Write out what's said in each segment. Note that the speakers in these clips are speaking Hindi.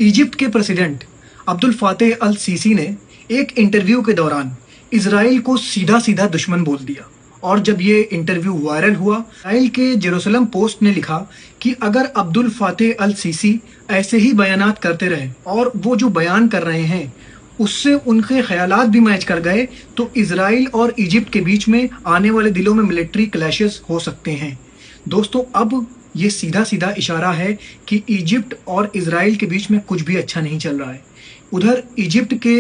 इजिप्ट के प्रेसिडेंट अब्दुल फातेह अल सीसी ने एक इंटरव्यू के दौरान इजराइल को सीधा सीधा दुश्मन बोल दिया। और जब ये इंटरव्यू वायरल हुआ, इजराइल के जेरूसलम पोस्ट ने लिखा कि अगर अब्दुल फातेह अल सीसी ऐसे ही बयानात करते रहे और वो जो बयान कर रहे हैं उससे उनके ख्यालात भी मैच कर गए तो इजराइल और इजिप्ट के बीच में आने वाले दिनों में मिलिट्री क्लैशेस हो सकते हैं। दोस्तों, अब ये सीधा सीधा इशारा है कि इजिप्ट और इजराइल के बीच में कुछ भी अच्छा नहीं चल रहा है। उधर इजिप्ट के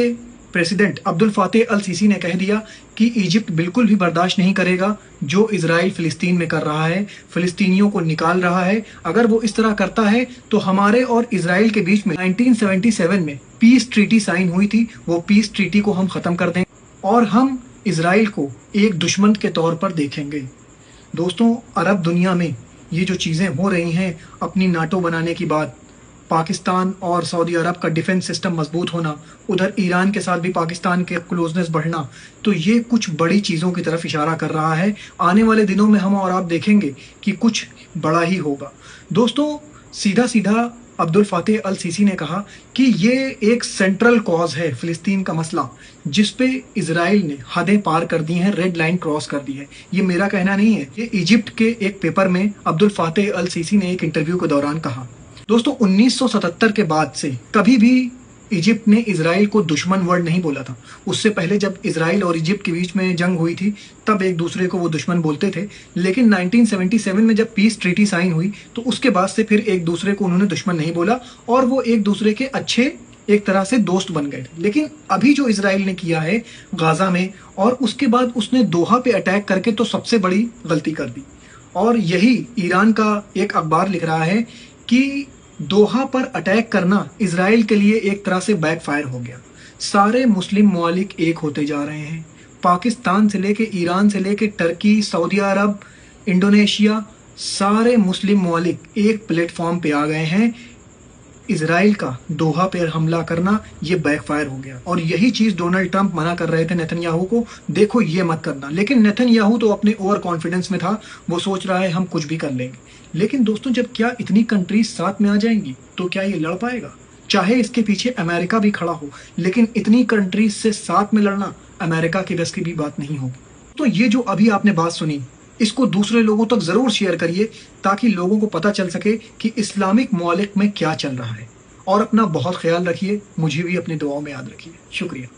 प्रेसिडेंट अब्दुल फातेह अल सीसी ने कह दिया कि इजिप्ट बिल्कुल भी बर्दाश्त नहीं करेगा जो इजराइल फिलिस्तीन में कर रहा है, फिलिस्तीनियों को निकाल रहा है। अगर वो इस तरह करता है तो हमारे और इजराइल के बीच में 1977 में पीस ट्रीटी साइन हुई थी, वो पीस ट्रीटी को हम खत्म कर दें और हम इजराइल को एक दुश्मन के तौर पर देखेंगे। दोस्तों, अरब दुनिया में ये जो चीज़ें हो रही हैं, अपनी नाटो बनाने की बात, पाकिस्तान और सऊदी अरब का डिफेंस सिस्टम मजबूत होना, उधर ईरान के साथ भी पाकिस्तान के क्लोजनेस बढ़ना, तो ये कुछ बड़ी चीज़ों की तरफ इशारा कर रहा है। आने वाले दिनों में हम और आप देखेंगे कि कुछ बड़ा ही होगा। दोस्तों, सीधा सीधा अब्दुल फातेह अल सीसी ने कहा कि ये एक सेंट्रल कॉज है फिलिस्तीन का मसला, जिस पे इजराइल ने हदें पार कर दी हैं, रेड लाइन क्रॉस कर दी है। ये मेरा कहना नहीं है, ये इजिप्ट के एक पेपर में अब्दुल फातेह अल सीसी ने एक इंटरव्यू के दौरान कहा। दोस्तों, 1977 के बाद से कभी भी इजिप्ट ने इजराइल को दुश्मन वर्ड नहीं बोला था। उससे पहले जब इजराइल और इजिप्ट के बीच में जंग हुई थी तब एक दूसरे को वो दुश्मन बोलते थे, लेकिन 1977 में जब पीस ट्रीटी साइन हुई तो उसके बाद से फिर एक दूसरे को उन्होंने दुश्मन नहीं बोला और वो एक दूसरे के अच्छे एक तरह से दोस्त बन गए। लेकिन अभी जो इजराइल ने किया है गाजा में और उसके बाद उसने दोहा पे अटैक करके तो सबसे बड़ी गलती कर दी। और यही ईरान का एक अखबार लिख रहा है कि दोहा पर अटैक करना इजराइल के लिए एक तरह से बैकफायर हो गया। सारे मुस्लिम ममालिक एक होते जा रहे हैं। पाकिस्तान से लेके ईरान से लेके टर्की, सऊदी अरब, इंडोनेशिया, सारे मुस्लिम ममालिक एक प्लेटफॉर्म पे आ गए हैं। इजराइल का दोहा पर हमला करना ये बैकफायर हो गया और यही चीज डोनाल्ड ट्रंप मना कर रहे थे नेतन्याहू को, देखो ये मत करना। लेकिन नेतन्याहू तो अपने ओवर कॉन्फिडेंस में था, वो सोच रहा है हम कुछ भी कर लेंगे। लेकिन दोस्तों, जब क्या इतनी कंट्रीज साथ में आ जाएंगी तो क्या ये लड़ पाएगा? चाहे इसके पीछे अमेरिका भी खड़ा हो, लेकिन इतनी कंट्रीज से साथ में लड़ना अमेरिका की बस की भी बात नहीं होगी। तो ये जो अभी आपने बात सुनी, इसको दूसरे लोगों तक जरूर शेयर करिए ताकि लोगों को पता चल सके कि इस्लामिक ममालिक में क्या चल रहा है। और अपना बहुत ख्याल रखिए, मुझे भी अपनी दुआओं में याद रखिए। शुक्रिया।